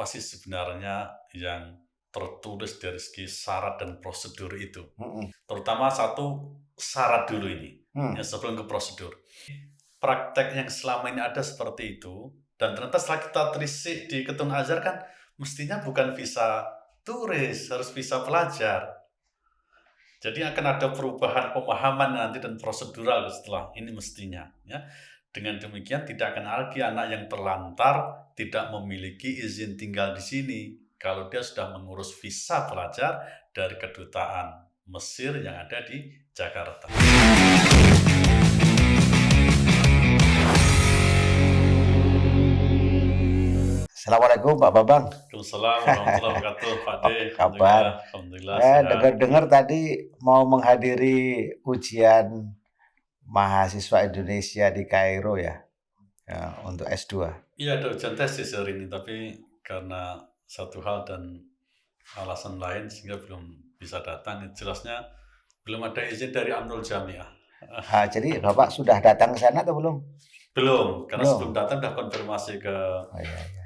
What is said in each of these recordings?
apa sih sebenarnya yang tertulis dari segi syarat dan prosedur itu. Terutama satu syarat dulu ini, ya sebelum ke prosedur. Praktek yang selama ini ada seperti itu, dan ternyata setelah kita telisik di Ketun Azhar kan mestinya bukan visa turis, harus visa pelajar. Jadi akan ada perubahan pemahaman nanti dan prosedural setelah ini mestinya. Ya. Dengan demikian tidak akan lagi anak yang terlantar tidak memiliki izin tinggal di sini kalau dia sudah mengurus visa pelajar dari kedutaan Mesir yang ada di Jakarta. Assalamualaikum Pak Babang. Waalaikumsalam warahmatullahi wabarakatuh, Pak De. Kabar? Alhamdulillah. Dengar-dengar tadi mau menghadiri ujian mahasiswa Indonesia di Kairo ya untuk S2. Iya, ada ujian tesis hari ini, tapi karena satu hal dan alasan lain sehingga belum bisa datang. Jelasnya belum ada izin dari Amrul Jamiah. Jadi Bapak sudah datang ke sana atau belum? Belum, karena sebelum datang sudah konfirmasi ke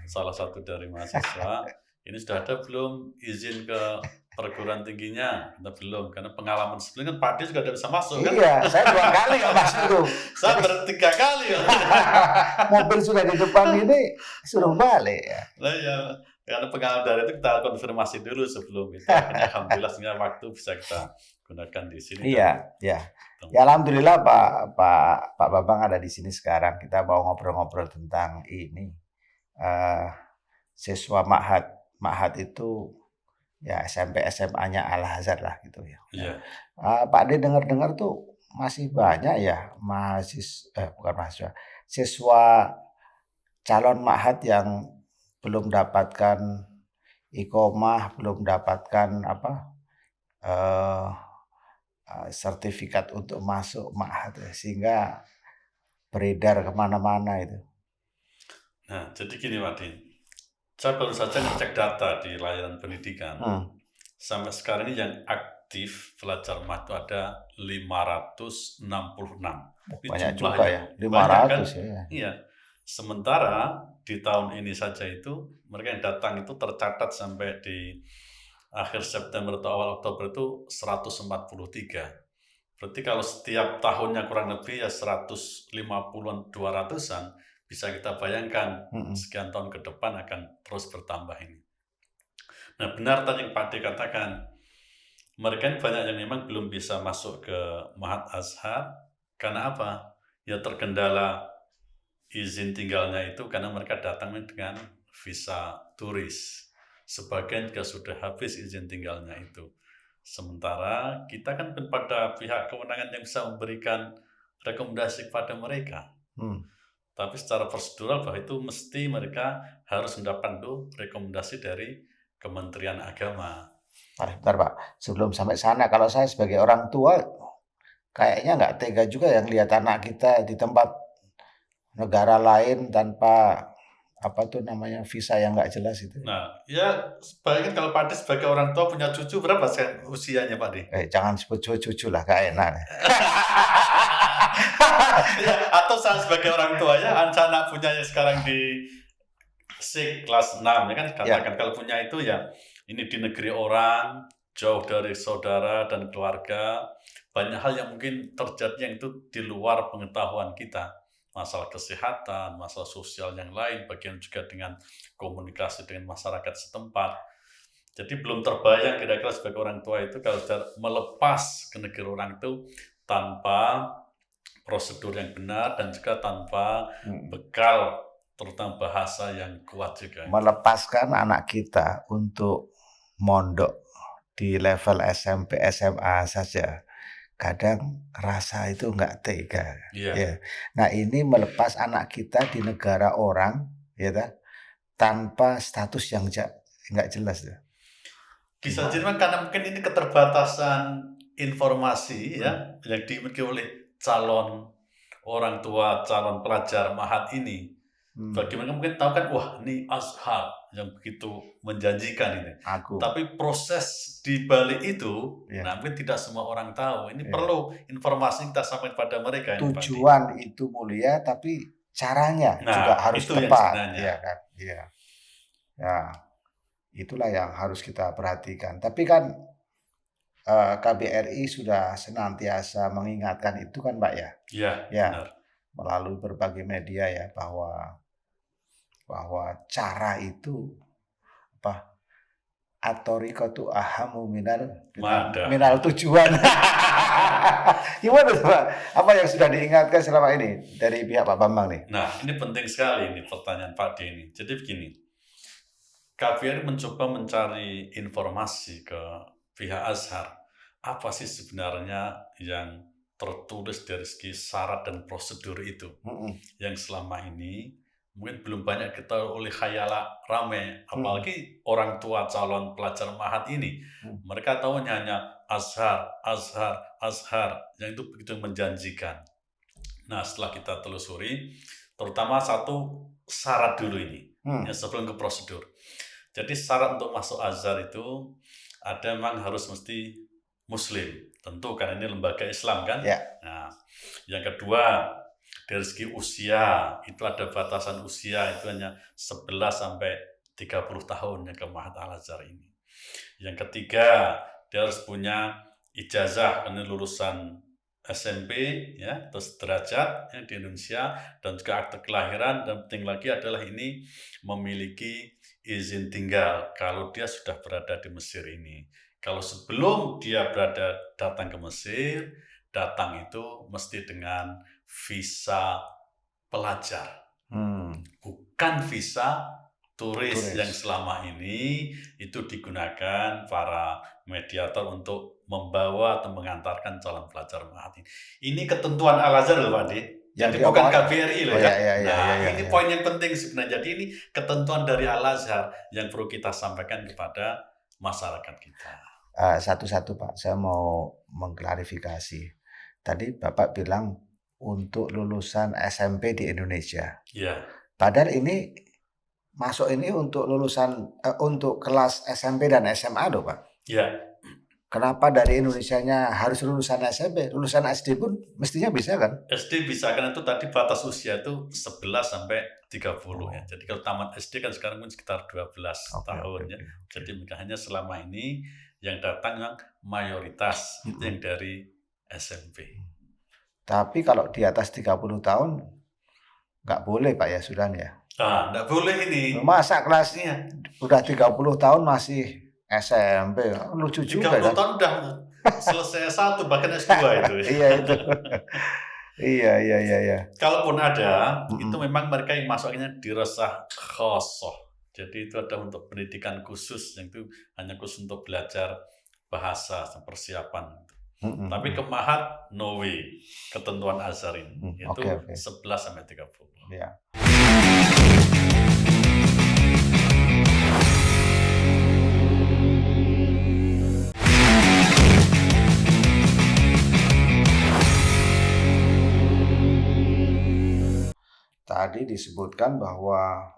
salah satu dari mahasiswa. Ini sudah ada belum izin ke perguruan tingginya? Kita belum, karena pengalaman sebelumnya kan Pak De juga tidak bisa masuk kan? Iya, saya 2 kali nggak masuk. Saya baru 3 kali. Mobil sudah di depan ini, suruh balik ya. Nah ya, karena pengalaman dari itu kita konfirmasi dulu sebelum itu. Alhamdulillah sehingga waktu bisa kita gunakan di sini. Iya, ya. Ya alhamdulillah Pak Babang ada di sini sekarang. Kita mau ngobrol-ngobrol tentang ini. Siswa Ma'had itu ya SMP SMA-nya Al Azhar lah gitu ya. Iya. Pak De dengar-dengar tuh masih banyak ya siswa calon Ma'had yang belum dapatkan iqomah, belum dapatkan sertifikat untuk masuk Ma'had ya, sehingga beredar kemana-mana itu. Nah, jadi gini Pak De, saya baru saja ngecek data di layanan pendidikan. Sampai sekarang ini yang aktif pelajar Ma'had itu ada 566. Banyak juga ya, 500 kan? Ya. Iya. Sementara di tahun ini saja itu mereka yang datang itu tercatat sampai di akhir September atau awal Oktober itu 143. Berarti kalau setiap tahunnya kurang lebih ya 150-an, 200-an, bisa kita bayangkan sekian tahun ke depan akan terus bertambah ini. Nah benar tadi yang Pak De katakan, mereka banyak yang memang belum bisa masuk ke Ma'had Azhar. Karena apa? Ya terkendala izin tinggalnya itu karena mereka datang dengan visa turis. Sebagian juga sudah habis izin tinggalnya itu. Sementara kita kan pada pihak kewenangan yang bisa memberikan rekomendasi kepada mereka. Tapi secara prosedural bahwa itu mesti mereka harus mendapatkan rekomendasi dari Kementerian Agama. Bentar Pak, sebelum sampai sana, kalau saya sebagai orang tua kayaknya nggak tega juga yang lihat anak kita di tempat negara lain tanpa visa yang nggak jelas itu. Nah, ya bayangin kalau Pak De sebagai orang tua punya cucu, berapa usianya Pak De? Jangan sebut cucu lah, gak enak. Ya, atau saya sebagai orang tua ya, anak punya yang sekarang di kelas 6 ya kan, katakan kalau punya itu ya, ini di negeri orang, jauh dari saudara dan keluarga, banyak hal yang mungkin terjadi yang itu di luar pengetahuan kita. Masalah kesehatan, masalah sosial yang lain, bagian juga dengan komunikasi dengan masyarakat setempat. Jadi belum terbayang kira-kira sebagai orang tua itu kalau sudah melepas ke negeri orang itu tanpa prosedur yang benar dan juga tanpa bekal terutama bahasa yang kuat juga. Melepaskan anak kita untuk mondok di level SMP, SMA saja. Kadang rasa itu nggak tega. Ya. Nah ini melepas anak kita di negara orang, ya tanpa status yang nggak jelas. Bisa jadi karena mungkin ini keterbatasan informasi ya yang dimiliki oleh calon orang tua, calon pelajar Ma'had ini. Bagaimana mungkin tahu kan, wah ini Azhar yang begitu menjanjikan ini. Tapi proses di balik itu, nah mungkin tidak semua orang tahu. Ini perlu informasi kita sampaikan pada mereka. Tujuan itu mulia, tapi caranya juga harus tepat. Iya kan? Iya. Ya. Itulah yang harus kita perhatikan. Tapi kan KBRI sudah senantiasa mengingatkan itu kan Pak ya? Iya, Ya, benar. melalui berbagai media ya bahwa cara itu apa? At-thariqatu ahammu minal tujuan. Gimana tuh Pak? Apa yang sudah diingatkan selama ini dari pihak Pak Bambang nih? Nah, ini penting sekali ini pertanyaan Pak D ini. Jadi begini, KBRI mencoba mencari informasi ke pihak Azhar. Apa sih sebenarnya yang tertulis dari segi syarat dan prosedur itu? Yang selama ini mungkin belum banyak diketahui oleh khayala rame, apalagi orang tua calon pelajar Mahat ini. Mereka tahunya hanya Azhar, Azhar, Azhar, yang itu begitu menjanjikan. Nah, setelah kita telusuri, terutama satu syarat dulu ini, ya, sebelum ke prosedur. Jadi syarat untuk masuk Azhar itu ada memang harus mesti Muslim, tentu karena ini lembaga Islam kan. Ya. Nah, yang kedua dari segi usia itu ada batasan usia itu hanya 11 sampai 30 tahun yang ke Mahat Al-Azhar ini. Yang ketiga dia harus punya ijazah ini lulusan SMP ya, terus derajat ya, di Indonesia dan juga akte kelahiran, dan penting lagi adalah ini memiliki izin tinggal kalau dia sudah berada di Mesir ini. Kalau sebelum dia datang ke Mesir, datang itu mesti dengan visa pelajar, bukan visa turis yang selama ini itu digunakan para mediator untuk membawa atau mengantarkan calon pelajar Mahat ini. Ini ketentuan Al-Azhar loh Pak D. Jadi bukan KBRI loh ya. Ini poin yang penting sebenarnya. Jadi ini ketentuan dari Al-Azhar yang perlu kita sampaikan kepada masyarakat kita. Satu-satu Pak, saya mau mengklarifikasi. Tadi Bapak bilang untuk lulusan SMP di Indonesia. Iya. Padahal ini masuk ini untuk lulusan untuk kelas SMP dan SMA loh Pak. Iya. Kenapa dari Indonesianya harus lulusan SMP? Lulusan SD pun mestinya bisa kan? SD bisa, karena itu tadi batas usia itu 11 sampai 30 ya. Jadi kalau tamat SD kan sekarang pun sekitar 12 tahun ya. Jadi hanya selama ini yang datang yang mayoritas itu yang dari SMP. Tapi kalau di atas 30 tahun nggak boleh Pak ya sudah ya? Nggak boleh ini. Masa kelasnya udah 30 tahun masih SMP, lucu juga 30 tahun udah selesai S1 bahkan S2 itu. Iya itu. Iya. Kalaupun ada, itu memang mereka yang masuknya dirasah khosoh. Jadi itu ada untuk pendidikan khusus, yang itu hanya khusus untuk belajar bahasa persiapan. Tapi ke Mahat no way, ketentuan Azhar ini itu 11 sampai 30. Iya. Tadi disebutkan bahwa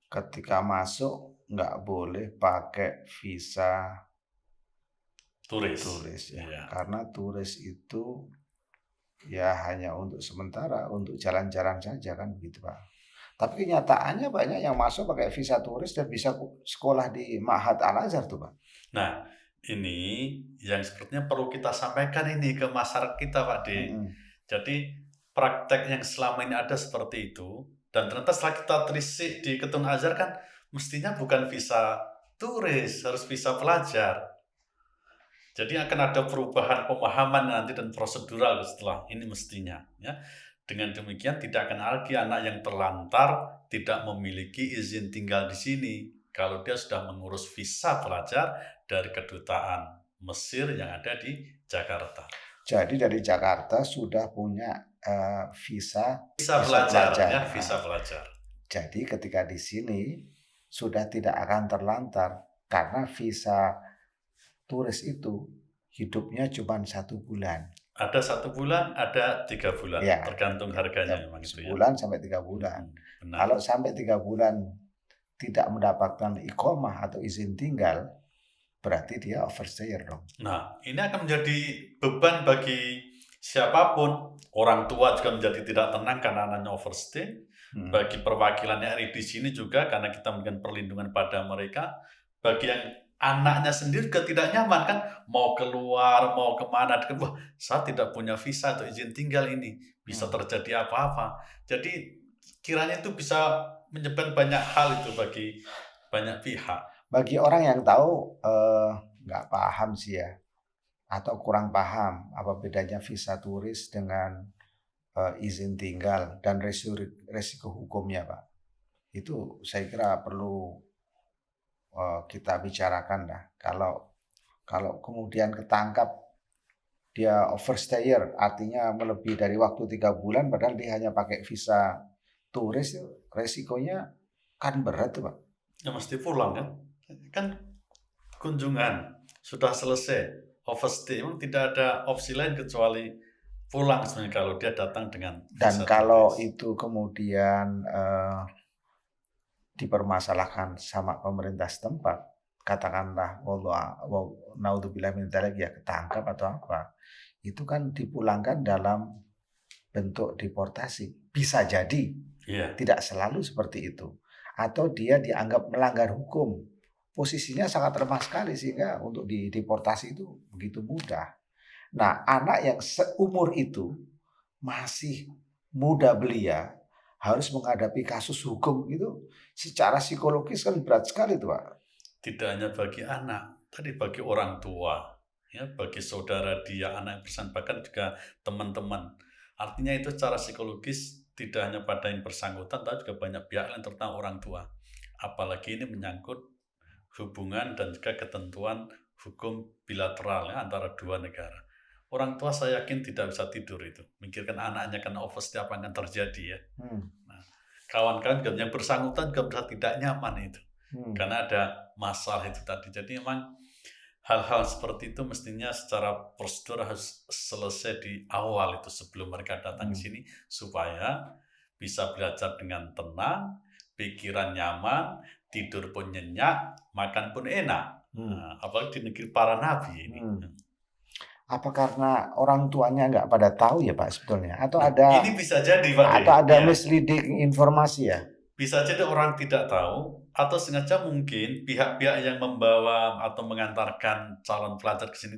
ketika masuk nggak boleh pakai visa turis ya. Iya. Karena turis itu ya hanya untuk sementara, untuk jalan-jalan saja kan begitu Pak. Tapi kenyataannya banyak yang masuk pakai visa turis dan bisa sekolah di Mahat Al-Azhar tuh Pak. Nah, ini yang sepertinya perlu kita sampaikan ini ke masyarakat kita Pak D. Jadi praktek yang selama ini ada seperti itu, dan ternyata setelah kita telisik di Ketentuan Azhar kan mestinya bukan visa turis, harus visa pelajar. Jadi akan ada perubahan pemahaman nanti dan prosedural setelah ini mestinya ya. Dengan demikian tidak akan lagi anak yang terlantar tidak memiliki izin tinggal di sini kalau dia sudah mengurus visa pelajar dari kedutaan Mesir yang ada di Jakarta. Jadi dari Jakarta sudah punya visa pelajar. Ya, visa pelajar. Jadi ketika di sini sudah tidak akan terlantar karena visa turis itu hidupnya cuma 1 bulan. Ada 1 bulan, ada 3 bulan, ya, tergantung harganya ya, memang itu ya. Sebulan sampai 3 bulan. Kalau sampai 3 bulan tidak mendapatkan iqomah atau izin tinggal, berarti dia overstayer dong. Nah, ini akan menjadi beban bagi siapapun. Orang tua juga menjadi tidak tenang karena anaknya overstay. Bagi perwakilan RI di sini juga, karena kita memberikan perlindungan pada mereka, bagi yang anaknya sendiri juga tidak nyaman kan, mau keluar, mau kemana, wah saya tidak punya visa atau izin tinggal ini, bisa terjadi apa-apa. Jadi kiranya itu bisa menyebabkan banyak hal itu bagi banyak pihak. Bagi orang yang tahu nggak paham sih ya, atau kurang paham apa bedanya visa turis dengan izin tinggal dan resiko hukumnya, Pak. Itu saya kira perlu kita bicarakan lah. Kalau kemudian ketangkap dia overstayer, artinya melebihi dari waktu 3 bulan, padahal dia hanya pakai visa turis, resikonya kan berat tuh, Pak. Ya mesti pulang kan? Kan kunjungan sudah selesai, overstay, memang tidak ada opsi lain kecuali pulang sebenarnya kalau dia datang dengan visa. Dan kalau itu kemudian dipermasalahkan sama pemerintah setempat, katakanlah naudzubillah min dzalik ya ketangkap atau apa, itu kan dipulangkan dalam bentuk deportasi. Bisa jadi, tidak selalu seperti itu. Atau dia dianggap melanggar hukum. Posisinya sangat lemah sekali sehingga untuk dideportasi itu begitu mudah. Nah, anak yang seumur itu masih muda belia harus menghadapi kasus hukum itu secara psikologis kan berat sekali tuh, Pak. Tidak hanya bagi anak, tadi bagi orang tua, ya, bagi saudara dia, anak yang bersangkutan, bahkan juga teman-teman. Artinya itu secara psikologis tidak hanya pada yang bersangkutan, tapi juga banyak pihak lain, terutama orang tua. Apalagi ini menyangkut hubungan dan juga ketentuan hukum bilateral ya, antara dua negara. Orang tua saya yakin tidak bisa tidur itu, mikirkan anaknya karena overstay apa yang akan terjadi ya. Nah, kawan-kawan yang bersangkutan juga merasa tidak nyaman itu, karena ada masalah itu tadi. Jadi memang hal-hal seperti itu mestinya secara prosedur harus selesai di awal itu sebelum mereka datang ke sini, supaya bisa belajar dengan tenang, pikiran nyaman, tidur pun nyenyak, makan pun enak. Nah, apalagi di negeri para nabi ini. Apa karena orang tuanya nggak pada tahu ya Pak sebetulnya? Atau ada ini bisa jadi Pak, atau ada misleading informasi ya? Bisa jadi orang tidak tahu, atau sengaja mungkin pihak-pihak yang membawa atau mengantarkan calon pelajar ke sini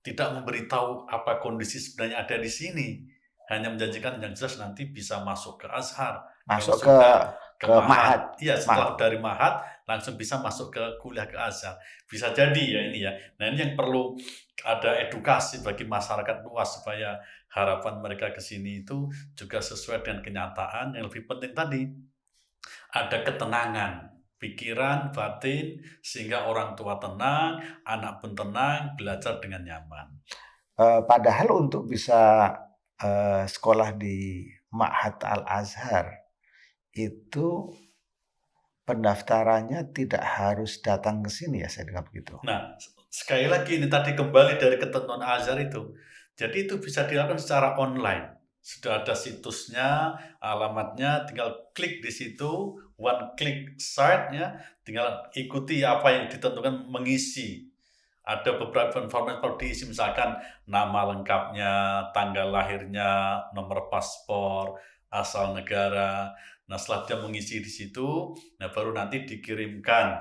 tidak memberitahu apa kondisi sebenarnya ada di sini. Hanya menjanjikan yang jelas nanti bisa masuk ke Azhar, masuk ke Ma'had. Iya, setelah dari Ma'had langsung bisa masuk ke kuliah ke Azhar. Bisa jadi ya ini ya. Nah, ini yang perlu ada edukasi bagi masyarakat luas supaya harapan mereka ke sini itu juga sesuai dengan kenyataan. Yang lebih penting tadi ada ketenangan pikiran, batin, sehingga orang tua tenang, anak pun tenang, belajar dengan nyaman. Padahal untuk bisa sekolah di Ma'had Al-Azhar itu pendaftarannya tidak harus datang ke sini ya, saya dengar begitu. Nah, sekali lagi ini tadi kembali dari ketentuan Azhar itu. Jadi itu bisa dilakukan secara online. Sudah ada situsnya, alamatnya, tinggal klik di situ, one click site ya, tinggal ikuti apa yang ditentukan, mengisi. Ada beberapa informasi perlu diisi, misalkan nama lengkapnya, tanggal lahirnya, nomor paspor, asal negara. Nah, setelah dia mengisi di situ, nah baru nanti dikirimkan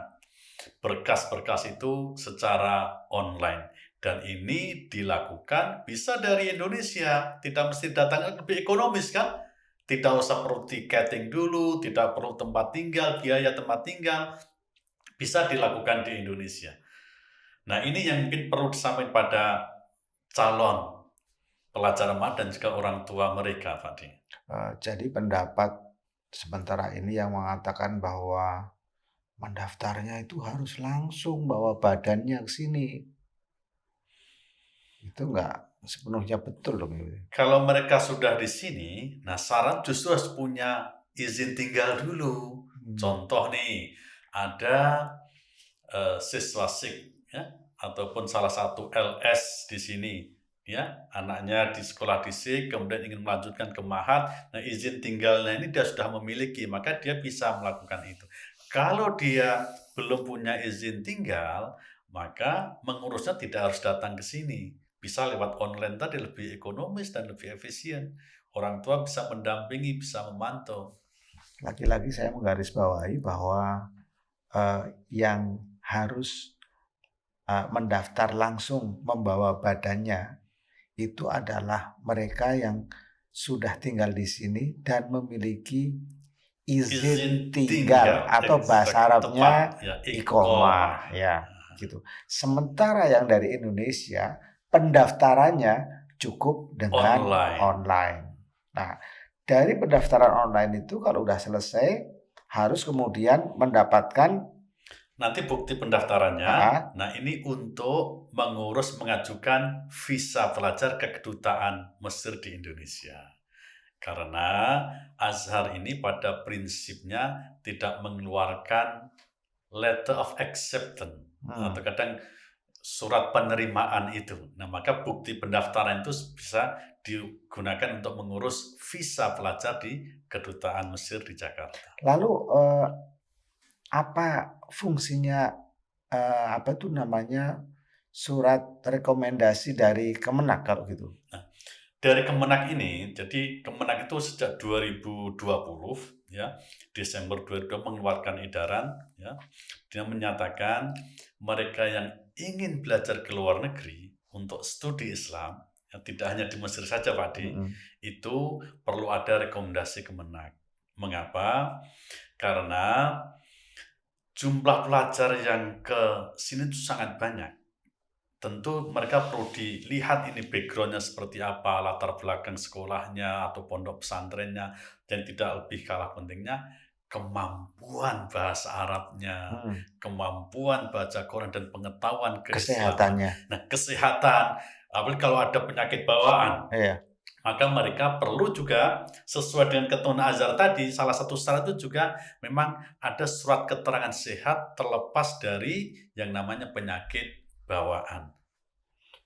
berkas-berkas itu secara online. Dan ini dilakukan bisa dari Indonesia, tidak mesti datang, lebih ekonomis kan? Tidak usah perlu tiketing dulu, tidak perlu tempat tinggal, biaya tempat tinggal, bisa dilakukan di Indonesia. Nah, ini yang mungkin perlu disampaikan pada calon pelajar Ma'had dan juga orang tua mereka, Fadi. Jadi pendapat sementara ini yang mengatakan bahwa mendaftarnya itu harus langsung bawa badannya ke sini, itu nggak sepenuhnya betul dong. Kalau mereka sudah di sini, nah syarat justru harus punya izin tinggal dulu. Contoh nih, ada siswa SIK ya, ataupun salah satu LS di sini ya, anaknya di sekolah di SIK kemudian ingin melanjutkan ke Ma'had, nah izin tinggalnya ini dia sudah memiliki, maka dia bisa melakukan itu. Kalau dia belum punya izin tinggal, maka mengurusnya tidak harus datang ke sini, bisa lewat online tadi, lebih ekonomis dan lebih efisien. Orang tua bisa mendampingi, bisa memantau. Lagi-lagi saya menggarisbawahi bahwa yang harus mendaftar langsung membawa badannya itu adalah mereka yang sudah tinggal di sini dan memiliki izin tinggal atau bahasa Arabnya ya, iqomah ya gitu. Sementara yang dari Indonesia pendaftarannya cukup dengan online. Nah, dari pendaftaran online itu kalau udah selesai harus kemudian mendapatkan nanti bukti pendaftarannya. Nah, ini untuk mengajukan visa pelajar ke kedutaan Mesir di Indonesia. Karena Azhar ini pada prinsipnya tidak mengeluarkan letter of acceptance atau kadang surat penerimaan itu. Nah, maka bukti pendaftaran itu bisa digunakan untuk mengurus visa pelajar di kedutaan Mesir di Jakarta. Lalu apa fungsinya apa itu namanya surat rekomendasi dari Kemenak kalau gitu? Nah, dari Kemenak ini, jadi Kemenak itu sejak 2020 ya, Desember 2020 mengeluarkan edaran ya, dia menyatakan mereka yang ingin belajar ke luar negeri untuk studi Islam, ya, tidak hanya di Mesir saja Pak Di, itu perlu ada rekomendasi Kemenak. Mengapa? Karena jumlah pelajar yang ke sini itu sangat banyak. Tentu mereka perlu dilihat ini background-nya seperti apa, latar belakang sekolahnya atau pondok pesantrennya, dan tidak lebih kalah pentingnya kemampuan bahasa Arabnya, kemampuan baca Quran dan pengetahuan kesehatannya. Nah, kesehatan, apalagi kalau ada penyakit bawaan, maka mereka perlu juga sesuai dengan ketentuan Azhar tadi, salah satu syarat itu juga memang ada surat keterangan sehat terlepas dari yang namanya penyakit bawaan.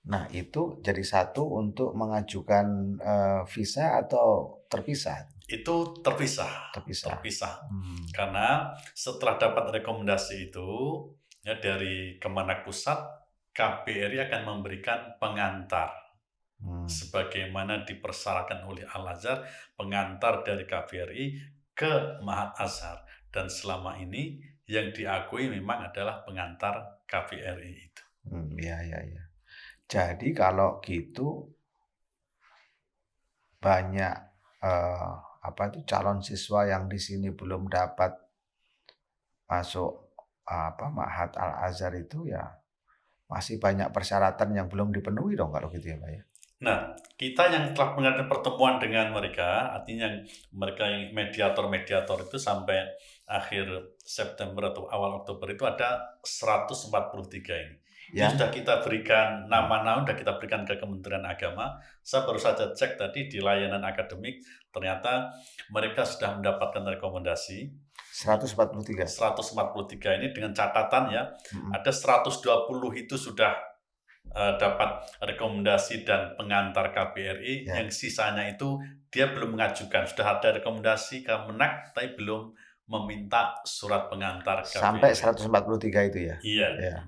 Nah, itu jadi satu untuk mengajukan visa atau terpisah? Itu terpisah. Karena setelah dapat rekomendasi itu ya dari Kemenak Pusat, KBRI akan memberikan pengantar. Sebagaimana dipersyaratkan oleh Al-Azhar, pengantar dari KBRI ke Mahat Azhar. Dan selama ini yang diakui memang adalah pengantar KBRI itu. Ya. Jadi kalau gitu banyak calon siswa yang di sini belum dapat masuk Ma'had Al-Azhar itu ya masih banyak persyaratan yang belum dipenuhi dong kalau gitu ya Pak ya. Nah, kita yang telah mengadakan pertemuan dengan mereka, artinya mereka yang mediator-mediator itu sampai akhir September atau awal Oktober itu ada 143 ini. Ya. Ini sudah kita berikan nama-nama, sudah kita berikan ke Kementerian Agama. Saya baru saja cek tadi di layanan akademik, ternyata mereka sudah mendapatkan rekomendasi. 143 ini dengan catatan ya, ada 120 itu sudah dapat rekomendasi dan pengantar KBRI, yang sisanya itu dia belum mengajukan, sudah ada rekomendasi Kemenak tapi belum meminta surat pengantar KBRI. Sampai 143 itu ya? Iya.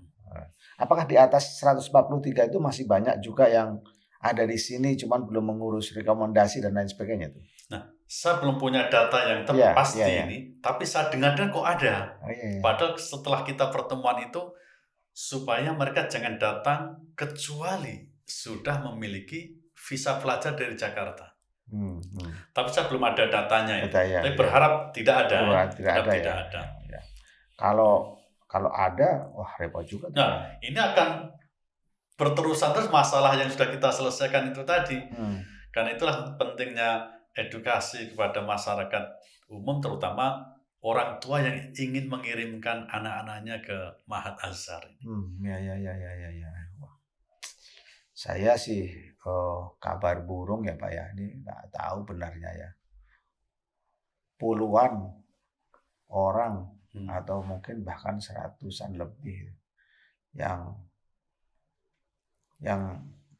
Apakah di atas 143 itu masih banyak juga yang ada di sini cuman belum mengurus rekomendasi dan lain sebagainya tuh? Nah, saya belum punya data yang pasti ini, tapi saya dengar kok ada. Padahal setelah kita pertemuan itu, supaya mereka jangan datang kecuali sudah memiliki visa pelajar dari Jakarta. Tapi saya belum ada datanya. Tapi berharap tidak ada. Tidak ada. Kalau ada, wah repot juga. Nah, ini akan berterusan terus masalah yang sudah kita selesaikan itu tadi. Karena itulah pentingnya edukasi kepada masyarakat umum, terutama orang tua yang ingin mengirimkan anak-anaknya ke Mahat Azhar. Ya. Wah. Saya sih kabar burung ya Pak ya, ini nggak tahu benarnya ya. Puluhan orang atau mungkin bahkan 100-an lebih yang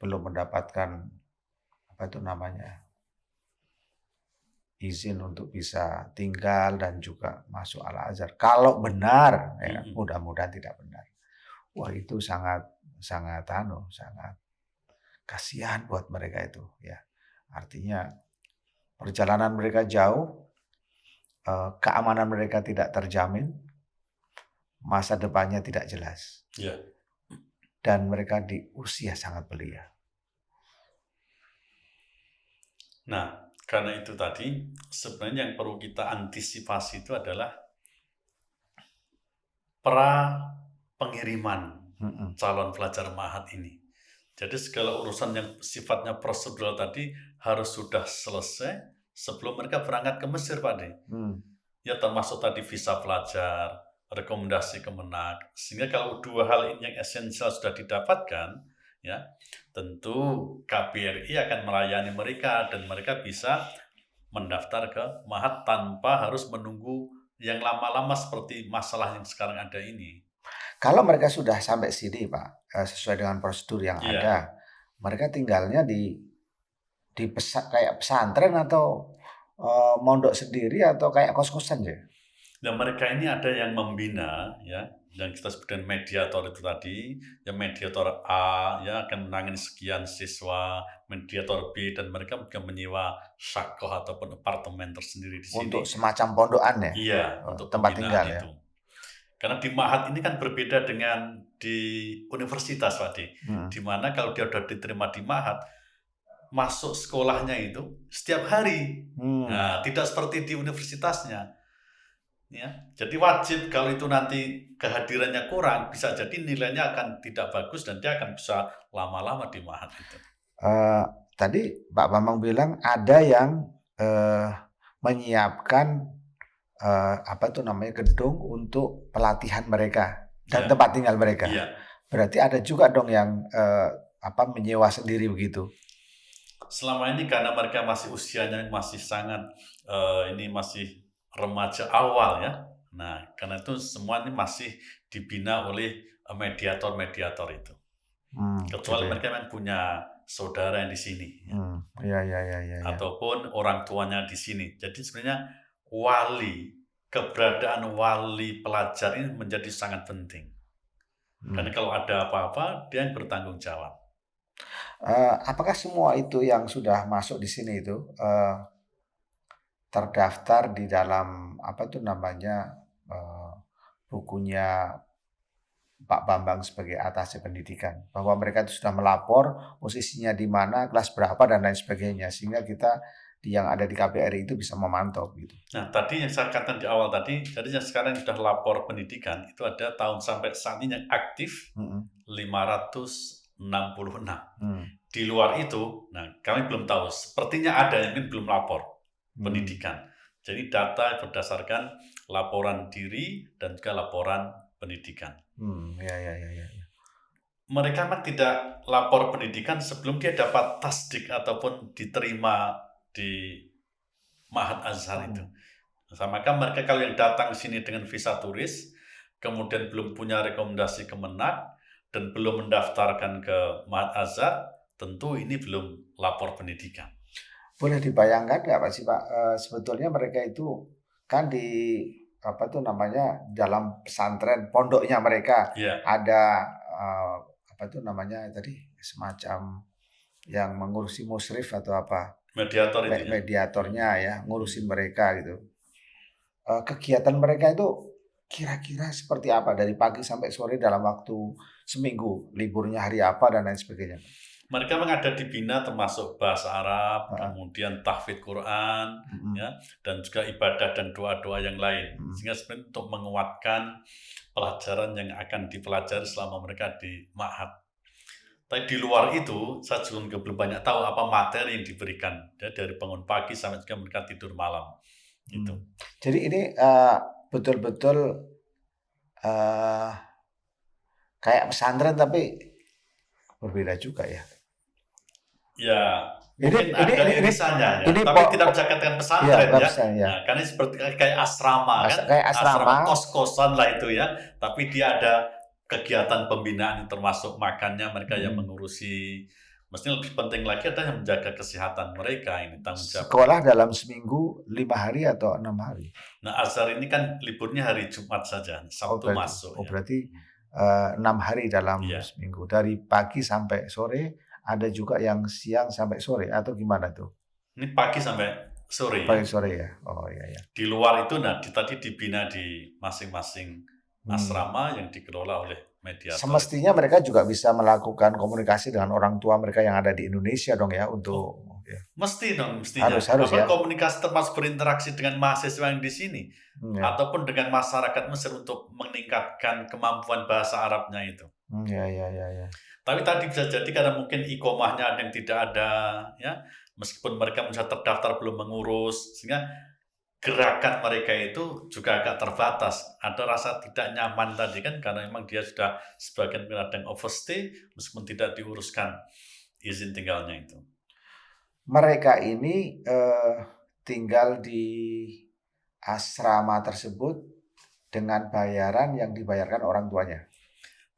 belum mendapatkan izin untuk bisa tinggal dan juga masuk Al-Azhar. Kalau benar, ya, mudah-mudahan tidak benar. Wah, itu sangat kasihan buat mereka itu ya. Artinya perjalanan mereka jauh keamanan mereka tidak terjamin, masa depannya tidak jelas. Ya. Dan mereka di usia sangat belia. Nah, karena itu tadi sebenarnya yang perlu kita antisipasi itu adalah pra pengiriman calon pelajar Ma'had ini. Jadi segala urusan yang sifatnya prosedural tadi harus sudah selesai sebelum mereka berangkat ke Mesir, Pak De. Ya termasuk tadi visa pelajar, rekomendasi Kemenak. Sehingga kalau dua hal ini yang esensial sudah didapatkan, ya tentu KBRI akan melayani mereka dan mereka bisa mendaftar ke Ma'had tanpa harus menunggu yang lama-lama seperti masalah yang sekarang ada ini. Kalau mereka sudah sampai sini, Pak, sesuai dengan prosedur yang ada, mereka tinggalnya di kayak pesantren atau mondok sendiri atau kayak kos-kosan ya? Dan mereka ini ada yang membina, ya, yang kita sebutkan mediator itu tadi, yang mediator A ya akan menangani sekian siswa, mediator B dan mereka juga menyewa syakoh ataupun apartemen tersendiri di sini. Untuk semacam pondokan ya? Iya, untuk tempat tinggal itu. Ya? Karena di Ma'had ini kan berbeda dengan di universitas, Pak Di. Di mana kalau dia sudah diterima di Ma'had, masuk sekolahnya itu setiap hari. Nah, tidak seperti di universitasnya. Ya, jadi wajib kalau itu nanti kehadirannya kurang, bisa jadi nilainya akan tidak bagus dan dia akan bisa lama-lama di Ma'had itu. Tadi Pak Bambang bilang ada yang menyiapkan gedung untuk pelatihan mereka dan tempat tinggal mereka. Berarti ada juga dong yang menyewa sendiri begitu. Selama ini karena mereka masih usianya masih sangat masih remaja awal ya. Nah, karena itu semua ini masih dibina oleh mediator-mediator itu. Kecuali mereka yang punya saudara yang di sini. Ya. Ataupun orang tuanya di sini. Jadi sebenarnya keberadaan wali pelajar ini menjadi sangat penting. Karena kalau ada apa-apa, dia yang bertanggung jawab. Apakah semua itu yang sudah masuk di sini itu terdaftar di dalam bukunya Pak Bambang sebagai atasé pendidikan, bahwa mereka itu sudah melapor posisinya di mana, kelas berapa dan lain sebagainya, sehingga kita yang ada di KBRI itu bisa memantau gitu. Nah, tadi yang saya katakan di awal tadi, jadi yang sekarang sudah lapor pendidikan itu ada tahun sampai saat ini yang aktif 566. Di luar itu, nah kami belum tahu. Sepertinya ada yang belum lapor pendidikan. Jadi data berdasarkan laporan diri dan juga laporan pendidikan. Ya. Mereka kan tidak lapor pendidikan sebelum dia dapat tasdik ataupun diterima di Ma'had Azhar itu. Maka mereka kalau yang datang ke sini dengan visa turis, kemudian belum punya rekomendasi Kemenak dan belum mendaftarkan ke Ma'had Azhar, tentu ini belum lapor pendidikan. Boleh dibayangkan nggak Pak sih Pak, sebetulnya mereka itu kan di dalam pesantren pondoknya mereka ada semacam yang mengurusi musyrif atau apa mediatornya ya ngurusin mereka gitu. Kegiatan mereka itu kira-kira seperti apa dari pagi sampai sore dalam waktu seminggu, liburnya hari apa dan lain sebagainya. Mereka ada dibina termasuk bahasa Arab, kemudian tahfidz Quran, ya, dan juga ibadah dan doa-doa yang lain. Sehingga sebenarnya untuk menguatkan pelajaran yang akan dipelajari selama mereka di Ma'had. Tapi di luar itu, saya juga belum banyak tahu apa materi yang diberikan, ya, dari bangun pagi sampai juga mereka tidur malam. Gitu. Jadi ini betul-betul kayak pesantren tapi berbeda juga ya. Ya, mungkin ada irisannya ya. Tapi tidak bisa katakan pesantren ya. Nah, karena seperti kayak asrama kan. Kayak asrama kos-kosan lah itu ya. Tapi dia ada kegiatan pembinaan termasuk makannya mereka yang mengurusi. Mestinya lebih penting lagi ada yang menjaga kesehatan mereka, ini tanggung jawab. Sekolah dalam seminggu 5 hari atau 6 hari? Nah, Azhar ini kan liburnya hari Jumat saja, Sabtu masuk. Berarti 6 hari dalam seminggu, dari pagi sampai sore. Ada juga yang siang sampai sore atau gimana tuh? Ini pagi sampai sore Pagi ya. sore ya. Oh iya. Di luar itu tadi dibina di masing-masing asrama yang dikelola oleh mediator. Semestinya mereka juga bisa melakukan komunikasi dengan orang tua mereka yang ada di Indonesia dong ya untuk Mesti dong, mestinya. Harus ya. Komunikasi termasuk berinteraksi dengan mahasiswa yang di sini ataupun dengan masyarakat Mesir untuk meningkatkan kemampuan bahasa Arabnya itu. Iya. Tapi tadi bisa jadi karena mungkin iqomahnya ada yang tidak ada, ya, meskipun mereka bisa terdaftar belum mengurus, sehingga gerakan mereka itu juga agak terbatas. Ada rasa tidak nyaman tadi kan, karena memang dia sudah sebagian ada yang overstay, meskipun tidak diuruskan izin tinggalnya itu. Mereka ini tinggal di asrama tersebut dengan bayaran yang dibayarkan orang tuanya.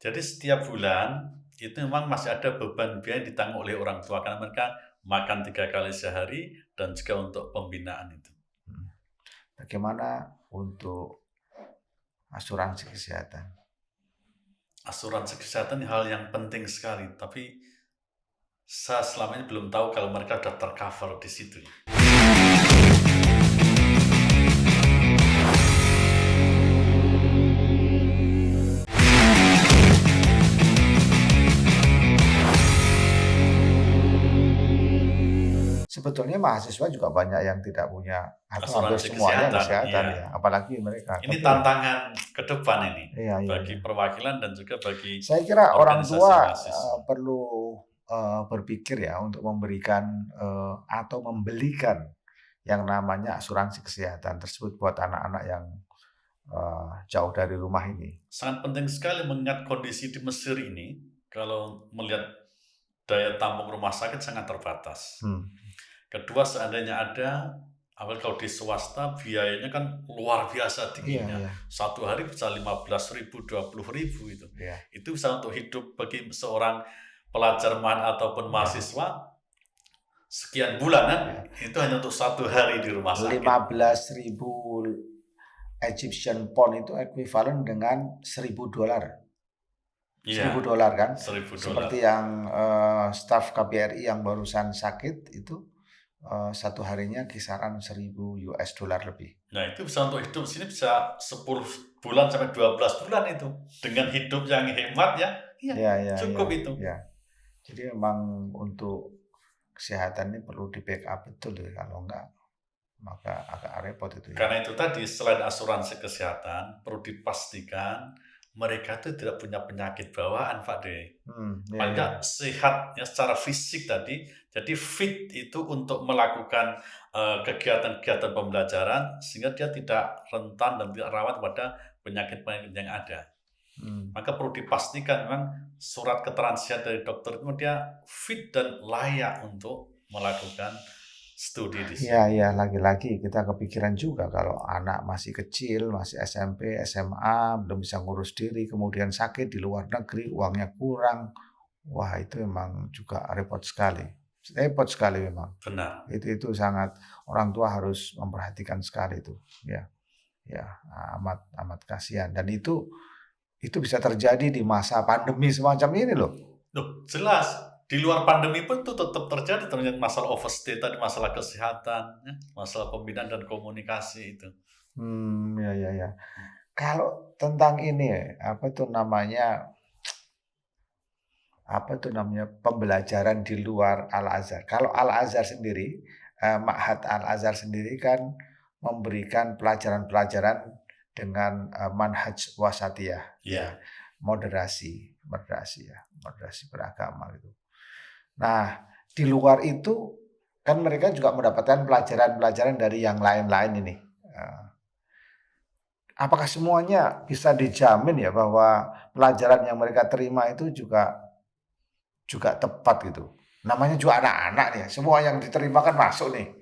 Jadi setiap bulan itu memang masih ada beban biaya yang ditanggung oleh orang tua karena mereka makan 3 kali sehari dan juga untuk pembinaan itu. Bagaimana untuk asuransi kesehatan? Asuransi kesehatan hal yang penting sekali, tapi saya selama ini belum tahu kalau mereka sudah tercover di situ. Sebetulnya mahasiswa juga banyak yang tidak punya atau hampir semuanya kesehatan ya, apalagi mereka. Ini tantangan ke depan ini bagi perwakilan dan juga bagi saya kira orang tua perlu berpikir ya untuk memberikan atau membelikan yang namanya asuransi kesehatan tersebut buat anak-anak yang jauh dari rumah ini. Sangat penting sekali mengingat kondisi di Mesir ini, kalau melihat daya tampung rumah sakit sangat terbatas. Kedua, seandainya ada, awal kalau di swasta biayanya kan luar biasa tingginya. Satu hari bisa 15.000, 20.000 itu. Itu bisa untuk hidup bagi seorang pelajar ataupun mahasiswa sekian bulan itu hanya untuk 1 hari di rumah sakit. 15.000 Egyptian pound itu ekuivalen dengan $1.000. $1.000 kan? $1.000. Seperti yang staf KBRI yang barusan sakit itu satu harinya kisaran $1.000 lebih. Nah itu bisa untuk hidup sini bisa 10 bulan sampai 12 bulan itu dengan hidup yang hemat cukup itu. Jadi memang untuk kesehatan ini perlu di backup betul ya, kalau enggak maka agak repot itu. Karena itu tadi selain asuransi kesehatan perlu dipastikan mereka itu tidak punya penyakit bawaan, Pak De. Paling sehat ya secara fisik tadi, jadi fit itu untuk melakukan kegiatan-kegiatan pembelajaran sehingga dia tidak rentan dan tidak rawan pada penyakit-penyakit yang ada. Maka perlu dipastikan memang surat keteransian dari dokter itu dia fit dan layak untuk melakukan studi di sini. Iya, lagi-lagi kita kepikiran juga kalau anak masih kecil, masih SMP, SMA, belum bisa ngurus diri, kemudian sakit di luar negeri, uangnya kurang. Wah, itu memang juga repot sekali. Repot sekali memang. Benar. Itu sangat, orang tua harus memperhatikan sekali itu. Ya, amat kasihan. Dan itu bisa terjadi di masa pandemi semacam ini loh. Jelas. Di luar pandemi pun itu tetap terjadi ternyata masalah overstay tadi, masalah kesehatan, masalah pembinaan dan komunikasi itu. Ya. Kalau tentang ini, apa tuh namanya pembelajaran di luar Al-Azhar. Kalau Al-Azhar sendiri, Ma'had Al-Azhar sendiri kan memberikan pelajaran-pelajaran dengan manhaj wasatiyah, moderasi beragama gitu. Nah, di luar itu kan mereka juga mendapatkan pelajaran-pelajaran dari yang lain-lain ini. Apakah semuanya bisa dijamin ya bahwa pelajaran yang mereka terima itu juga tepat gitu? Namanya juga anak-anak ya, semua yang diterima kan masuk nih.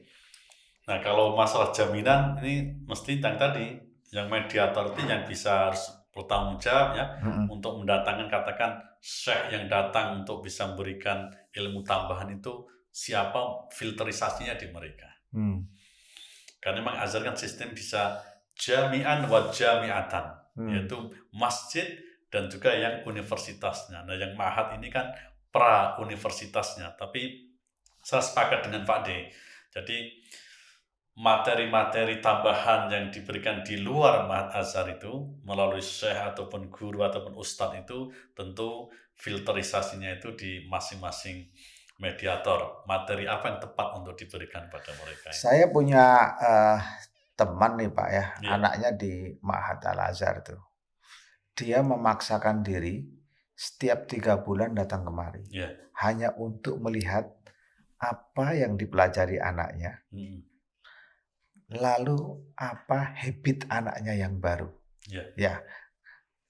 Nah, kalau masalah jaminan ini mesti yang mediator itu yang bisa harus bertanggung jawab ya untuk mendatangkan katakan syekh yang datang untuk bisa memberikan ilmu tambahan itu siapa filterisasinya di mereka. Karena memang Azhar kan sistem bisa jami'an wa jami'atan, yaitu masjid dan juga yang universitasnya. Nah yang Ma'had ini kan pra-universitasnya, tapi saya sepakat dengan Pak D. Jadi materi-materi tambahan yang diberikan di luar Ma'had Azhar itu, melalui syekh ataupun guru ataupun ustadz itu, tentu filterisasinya itu di masing-masing mediator. Materi apa yang tepat untuk diberikan pada mereka ini? Saya punya teman nih Pak ya, Iya. anaknya di Ma'had Al-Azhar tuh. Dia memaksakan diri setiap 3 bulan datang kemari. Iya. Hanya untuk melihat apa yang dipelajari anaknya. Lalu apa habit anaknya yang baru. Ya,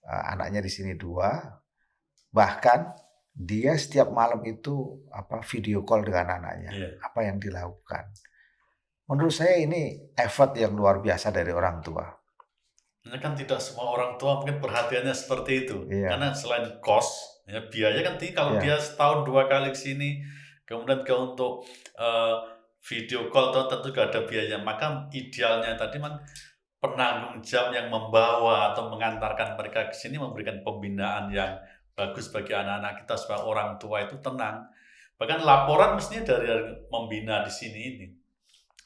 anaknya di sini 2. Bahkan dia setiap malam itu video call dengan anaknya. Apa yang dilakukan. Menurut saya ini effort yang luar biasa dari orang tua. Ini kan tidak semua orang tua mungkin perhatiannya seperti itu. Karena selain cost, ya, biaya kan tinggi. Kalau dia setahun 2 kali ke sini, kemudian untuk video call tentu gak ada biaya. Maka idealnya tadi memang penanggung jawab yang membawa atau mengantarkan mereka ke sini, memberikan pembinaan yang bagus bagi anak-anak kita supaya orang tua itu tenang. Bahkan laporan mestinya dari membina di sini ini.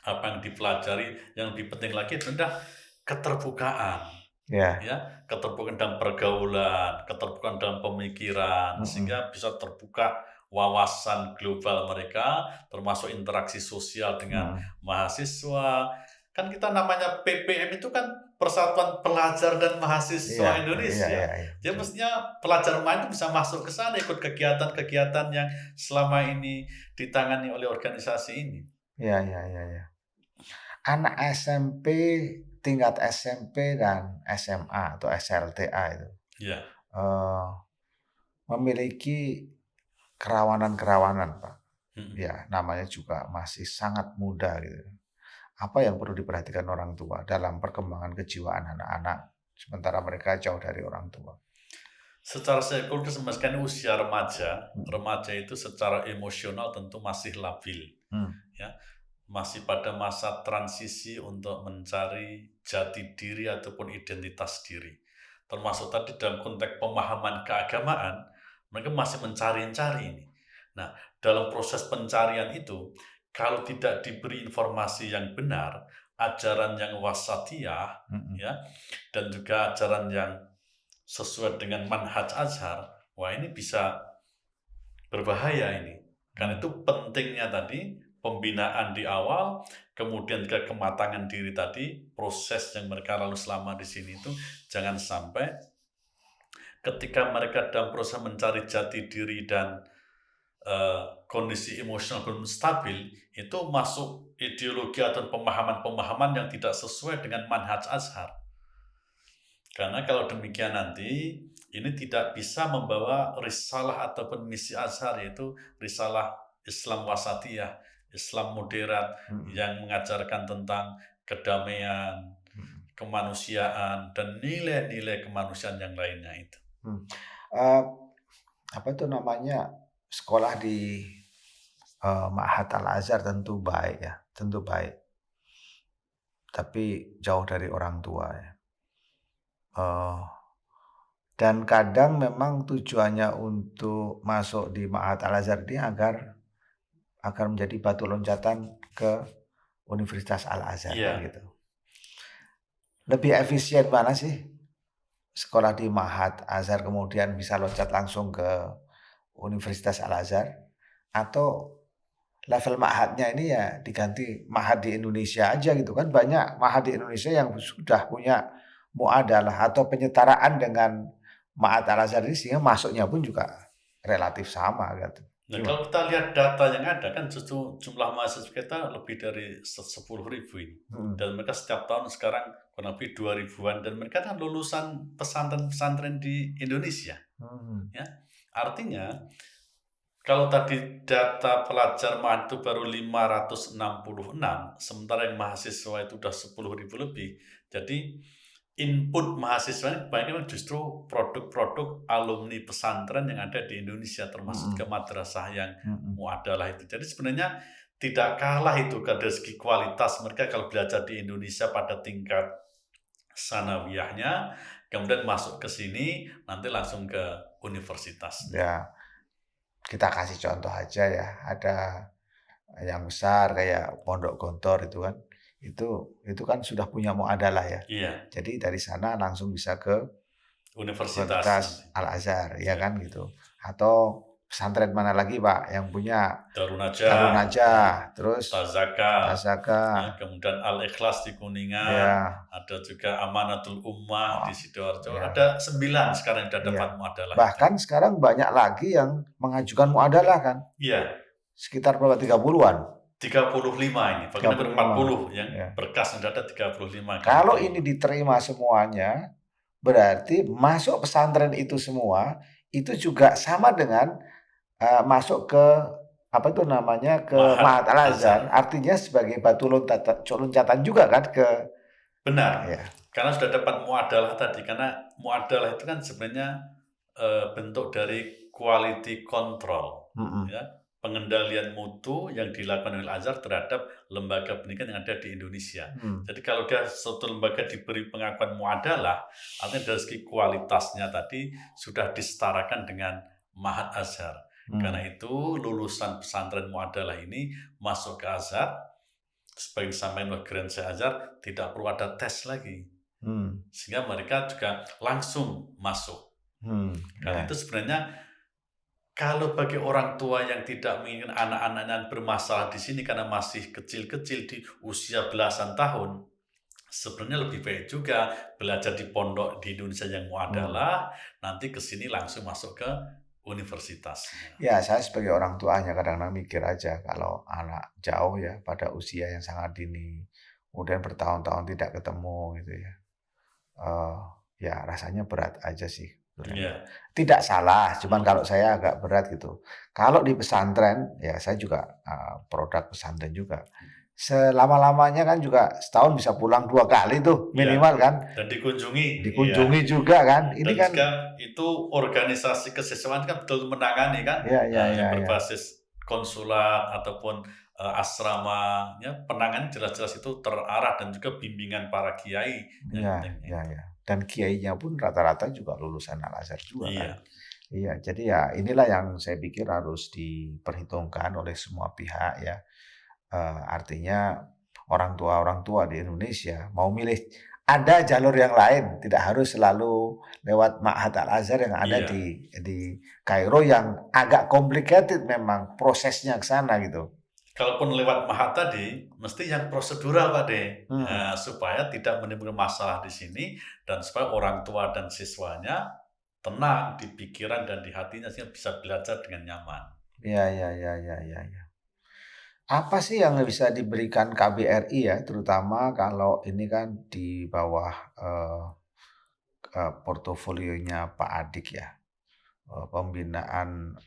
Apa yang dipelajari, yang lebih penting lagi adalah keterbukaan. Ya, keterbukaan dalam pergaulan, keterbukaan dalam pemikiran, sehingga bisa terbuka wawasan global mereka, termasuk interaksi sosial dengan mahasiswa. Kan kita namanya PPM itu kan Persatuan Pelajar dan Mahasiswa Indonesia. Jadi mestinya pelajar main itu bisa masuk ke sana, ikut kegiatan-kegiatan yang selama ini ditangani oleh organisasi ini. Iya. Anak SMP, tingkat SMP dan SMA atau SLTA itu memiliki kerawanan-kerawanan, Pak. Ya, namanya juga masih sangat muda gitu. Apa yang perlu diperhatikan orang tua dalam perkembangan kejiwaan anak-anak sementara mereka jauh dari orang tua? Secara psikologis sebenarnya usia remaja, remaja itu secara emosional tentu masih labil, ya, masih pada masa transisi untuk mencari jati diri ataupun identitas diri. Termasuk tadi dalam konteks pemahaman keagamaan, mereka masih mencari-cari ini. Nah, dalam proses pencarian itu, kalau tidak diberi informasi yang benar, ajaran yang wasatiyah, ya, dan juga ajaran yang sesuai dengan manhaj Azhar, wah ini bisa berbahaya ini. Karena itu pentingnya tadi pembinaan di awal, kemudian ke kematangan diri tadi, proses yang mereka lalui selama di sini itu jangan sampai ketika mereka dalam proses mencari jati diri dan kondisi emosional belum stabil, itu masuk ideologi atau pemahaman-pemahaman yang tidak sesuai dengan manhaj Azhar. Karena kalau demikian nanti, ini tidak bisa membawa risalah ataupun misi Azhar, yaitu risalah Islam wasatiyah, Islam moderat, yang mengajarkan tentang kedamaian, kemanusiaan, dan nilai-nilai kemanusiaan yang lainnya itu. Apa itu namanya, sekolah di Ma'had Al-Azhar tentu baik ya, tentu baik. Tapi jauh dari orang tua ya. Dan kadang memang tujuannya untuk masuk di Ma'had Al-Azhar ini agar menjadi batu loncatan ke Universitas Al-Azhar gitu. Lebih efisien mana sih sekolah di Ma'had Azhar kemudian bisa loncat langsung ke Universitas Al-Azhar, atau level ma'hadnya ini ya diganti ma'had di Indonesia aja gitu kan? Banyak ma'had di Indonesia yang sudah punya muadalah atau penyetaraan dengan Ma'had Al-Azhar ini, sehingga masuknya pun juga relatif sama gitu. Nah, kalau kita lihat data yang ada kan justru jumlah mahasiswa kita lebih dari 10.000 ini. Dan mereka setiap tahun sekarang kurang lebih 2.000-an, dan mereka kan lulusan pesantren-pesantren di Indonesia. Ya. Artinya kalau tadi data pelajar ma'had itu baru 566, sementara yang mahasiswa itu udah 10.000 lebih. Jadi input mahasiswa ini kebanyakan justru produk-produk alumni pesantren yang ada di Indonesia, termasuk ke madrasah yang muadalah itu. Jadi sebenarnya tidak kalah itu dari segi kualitas mereka kalau belajar di Indonesia pada tingkat sanawiyahnya, kemudian masuk ke sini, nanti langsung ke universitas. Ya, kita kasih contoh aja ya, ada yang besar kayak Pondok Gontor itu kan, itu kan sudah punya muadalah ya. Iya. Jadi dari sana langsung bisa ke Universitas Al-Azhar, ya kan gitu. Atau pesantren mana lagi Pak yang punya Darun Najah, terus Tazaka, ya, kemudian Al-Ikhlas di Kuningan, ya, ada juga Amanatul Ummah di Sidoarjo, ya. Ada 9 sekarang yang sudah dapat muadalah. Bahkan sekarang banyak lagi yang mengajukan muadalah kan? Iya. Sekitar berapa 30-an? 35 ini, bahkan 40 yang berkas sudah ada 35. Kalau ini diterima semuanya, berarti masuk pesantren itu semua itu juga sama dengan masuk ke apa itu namanya ke Mahat Al-Azhar, artinya sebagai batu loncatan juga kan ke. Benar. Ya. Karena sudah dapat muadalah tadi, karena muadalah itu kan sebenarnya bentuk dari quality control, ya, pengendalian mutu yang dilakukan oleh Al-Azhar terhadap lembaga pendidikan yang ada di Indonesia. Jadi kalau dia suatu lembaga diberi pengakuan muadalah, artinya dari segi kualitasnya tadi sudah disetarakan dengan Mahat Azhar. Karena itu lulusan pesantren muadalah ini masuk ke Azhar, sebagai disampaikan oleh Grand Syekh Azhar, tidak perlu ada tes lagi. Sehingga mereka juga langsung masuk. Karena itu sebenarnya kalau bagi orang tua yang tidak menginginkan anak-anaknya bermasalah di sini karena masih kecil-kecil di usia belasan tahun, sebenarnya lebih baik juga belajar di pondok di Indonesia yang muadalah, nanti ke sini langsung masuk ke universitas. Ya, saya sebagai orang tuanya kadang-kadang mikir aja kalau anak jauh ya pada usia yang sangat dini, kemudian bertahun-tahun tidak ketemu gitu ya. Ya rasanya berat aja sih. Yeah. Tidak salah, cuman kalau saya agak berat gitu. Kalau di pesantren, ya saya juga produk pesantren juga. Selama-lamanya kan juga setahun bisa pulang 2 kali tuh minimal kan. Dan dikunjungi. Dikunjungi juga kan. Ini kan itu organisasi kesiswaan kan betul menangani kan. Yang berbasis konsulat ataupun asramanya, penanganan jelas-jelas itu terarah dan juga bimbingan para kiai. Iya. Dan kiainya pun rata-rata juga lulusan Al-Azhar juga kan. Iya, jadi ya inilah yang saya pikir harus diperhitungkan oleh semua pihak ya. Artinya orang tua di Indonesia mau milih, ada jalur yang lain, tidak harus selalu lewat Ma'had Al-Azhar yang ada di Kairo yang agak complicated memang prosesnya ke sana gitu. Kalaupun lewat Mahat tadi, mesti yang prosedural Pak De, supaya tidak menimbulkan masalah di sini dan supaya orang tua dan siswanya tenang di pikiran dan di hatinya sehingga bisa belajar dengan nyaman. Ya. Apa sih yang bisa diberikan KBRI ya, terutama kalau ini kan di bawah portofolionya Pak Adik ya, pembinaan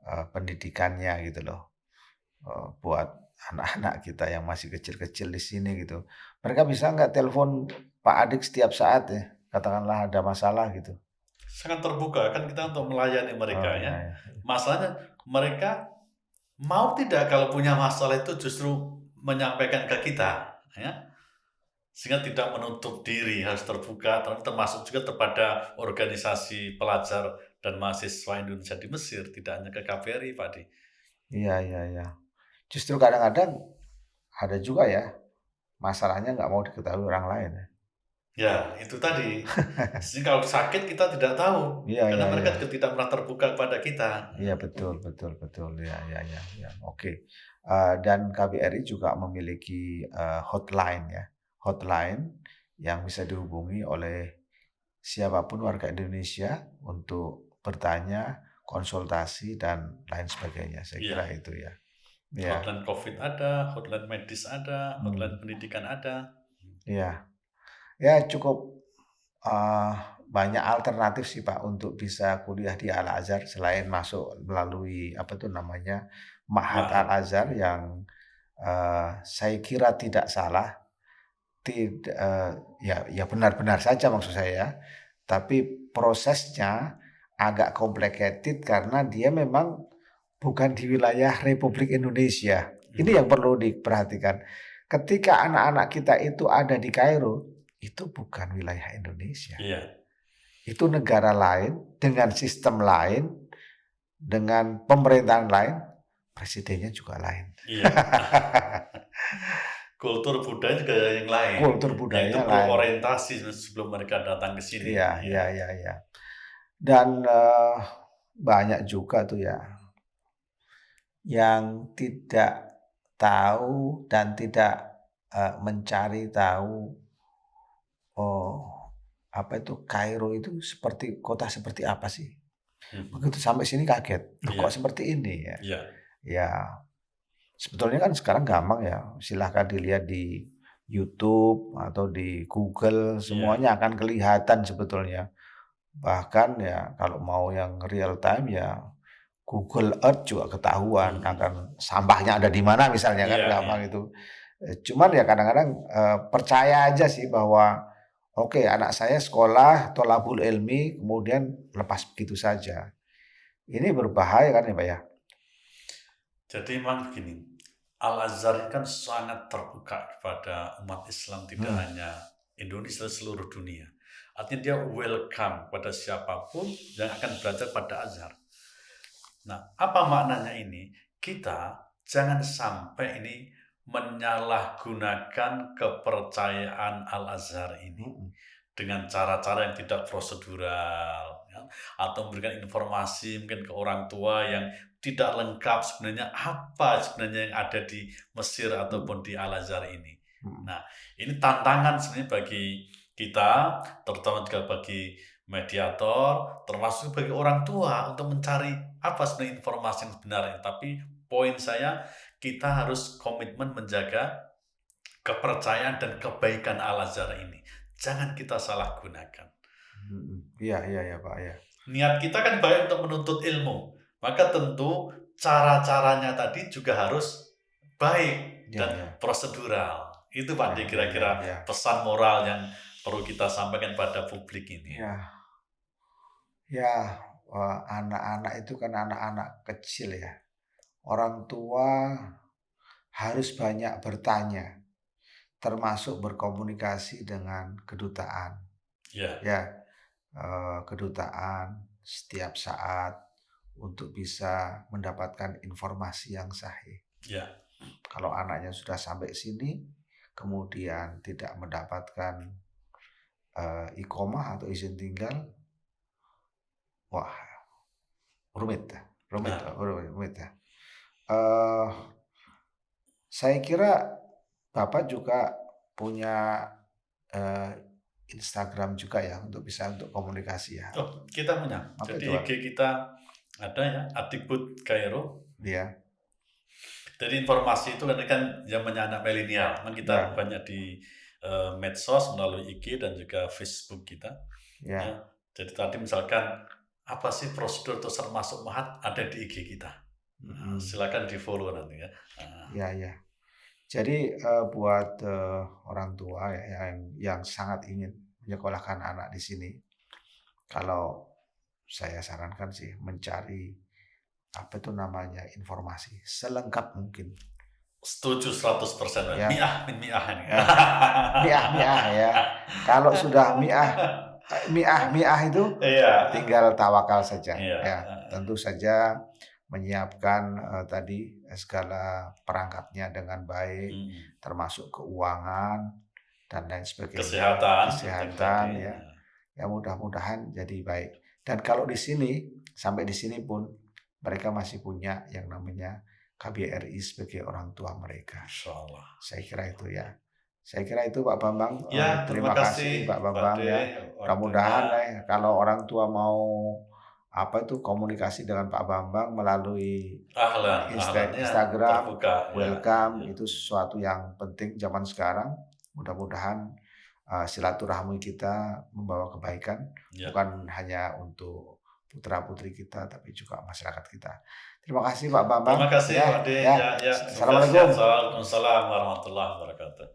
pendidikannya gitu loh, buat anak-anak kita yang masih kecil-kecil di sini gitu. Mereka bisa nggak telepon Pak Adik setiap saat ya, katakanlah ada masalah gitu. Sangat terbuka kan kita untuk melayani mereka ya. Masalahnya mereka mau tidak kalau punya masalah itu justru menyampaikan ke kita ya. Sehingga tidak menutup diri, harus terbuka, termasuk juga kepada organisasi pelajar dan mahasiswa Indonesia di Mesir, tidak hanya ke KBRI, Pak Di. Iya. Justru kadang-kadang ada juga ya, masalahnya nggak mau diketahui orang lain ya. Ya, itu tadi. Kalau sakit kita tidak tahu, karena mereka juga tidak pernah terbuka kepada kita. Iya, betul. Ya. Oke. Dan KBRI juga memiliki hotline ya. Hotline yang bisa dihubungi oleh siapapun warga Indonesia untuk bertanya, konsultasi, dan lain sebagainya. Saya kira itu ya. Hotline COVID ada, hotline medis ada, hotline pendidikan ada. Iya. Ya cukup banyak alternatif sih Pak untuk bisa kuliah di Al-Azhar selain masuk melalui Ma'had Al-Azhar yang saya kira tidak salah. Ya benar-benar saja maksud saya, tapi prosesnya agak complicated karena dia memang bukan di wilayah Republik Indonesia. Ini yang perlu diperhatikan. Ketika anak-anak kita itu ada di Kairo, itu bukan wilayah Indonesia. Itu negara lain, dengan sistem lain, dengan pemerintahan lain, presidennya juga lain. Kultur budaya juga yang lain, Kultur yang itu budayanya perlu lain. orientasi sebelum mereka datang ke sini, Iya ya. iya iya iya. Dan, banyak juga tuh ya, yang tidak tahu dan tidak, mencari tahu, oh, apa itu, Kairo itu seperti kota seperti apa sih? Mhm. Begitu sampai sini kaget, "Loh kok Iya seperti ini ya?" iya Ya, sebetulnya kan sekarang gampang ya, silahkan dilihat di YouTube atau di Google, iya, semuanya akan kelihatan sebetulnya. Bahkan ya kalau mau yang real time ya Google Earth juga ketahuan mhm. akan sampahnya ada di mana misalnya kan Iya iya. gampang itu. Cuman ya kadang-kadang, percaya aja sih bahwa, oke anak saya sekolah tholabul ilmi kemudian lepas begitu saja. Ini berbahaya kan ya, Pak, ya? Jadi memang begini, Al-Azhar kan sangat terbuka kepada umat Islam, tidak Hmm, hanya Indonesia, seluruh dunia. Artinya dia welcome pada siapapun yang akan belajar pada Azhar. Nah, apa maknanya ini? Kita jangan sampai ini menyalahgunakan kepercayaan Al-Azhar ini mhm, dengan cara-cara yang tidak prosedural, ya, atau memberikan informasi mungkin ke orang tua yang tidak lengkap sebenarnya apa sebenarnya yang ada di Mesir mhm, ataupun di Al-Azhar ini. mhm, Nah, ini tantangan sebenarnya bagi kita, terutama juga bagi mediator, termasuk bagi orang tua untuk mencari apa sebenarnya informasi yang sebenarnya. Tapi poin saya, kita harus komitmen menjaga kepercayaan dan kebaikan Al-Azhar ini. Jangan kita salah gunakan. mhm. Iya iya iya, Pak, ya. Niat kita kan baik untuk menuntut ilmu, maka tentu cara-caranya tadi juga harus baik Iya dan iya. prosedural. Itu Pak Iya di iya iya kira-kira iya. pesan moral yang perlu kita sampaikan pada publik ini. Iya. Ya, anak-anak itu kan anak-anak kecil ya. Orang tua harus banyak bertanya, termasuk berkomunikasi dengan kedutaan. Ya, Ya, kedutaan setiap saat untuk bisa mendapatkan informasi yang sahih. ya, Kalau anaknya sudah sampai sini, kemudian tidak mendapatkan iqomah atau izin tinggal, wah rumit ya, rumit, benar. rumit, rumit ya. Eh, saya kira Bapak juga punya eh, Instagram juga ya untuk bisa untuk komunikasi ya. Oh, kita punya. Apa Jadi itu Pak? IG kita ada ya, Adikbud Kairo. Dia, Jadi informasi itu kan zamannya anak milenial, kan kita ya, banyak di medsos melalui IG dan juga Facebook kita. Ya, ya, jadi tadi misalkan apa sih prosedur untuk masuk Mahat ada di IG kita. Nah, mm, silakan di follow nanti ya. Nah, ya, ya. Jadi buat orang tua ya, yang sangat ingin menyekolahkan anak di sini, kalau saya sarankan sih mencari apa itu namanya informasi selengkap mungkin. setuju 100% Mas. Ya, Mi'ah min mi'ah ini. ya, miah miah ya. Kalau sudah miah miah itu Iya, tinggal tawakal saja, iya, ya. Tentu saja menyiapkan, tadi, segala perangkatnya dengan baik, mhm. termasuk keuangan dan lain sebagainya, Kesehatan penting tadi, kesehatan ya. Ya mudah-mudahan jadi baik. Dan kalau di sini, sampai di sini pun mereka masih punya yang namanya KBRI sebagai orang tua mereka. insyaallah. Saya kira itu ya. Saya kira itu Pak Bambang, Ya, terima terima kasih kasih Pak Pak Bambang De, ya. waktunya. Mudah-mudahan kalau orang tua mau apa itu komunikasi dengan Pak Bambang melalui Ahlan ahlan, ya Instagram, terbuka, ya welcome ya. itu sesuatu yang penting zaman sekarang. Mudah-mudahan silaturahmi kita membawa kebaikan Ya. bukan hanya untuk putra-putri kita tapi juga masyarakat kita. Terima kasih Pak Bambang Terima kasih ya Pak De, ya. ya ya, semoga sehat Assalamualaikum. selalu. Waalaikumsalam warahmatullahi wabarakatuh.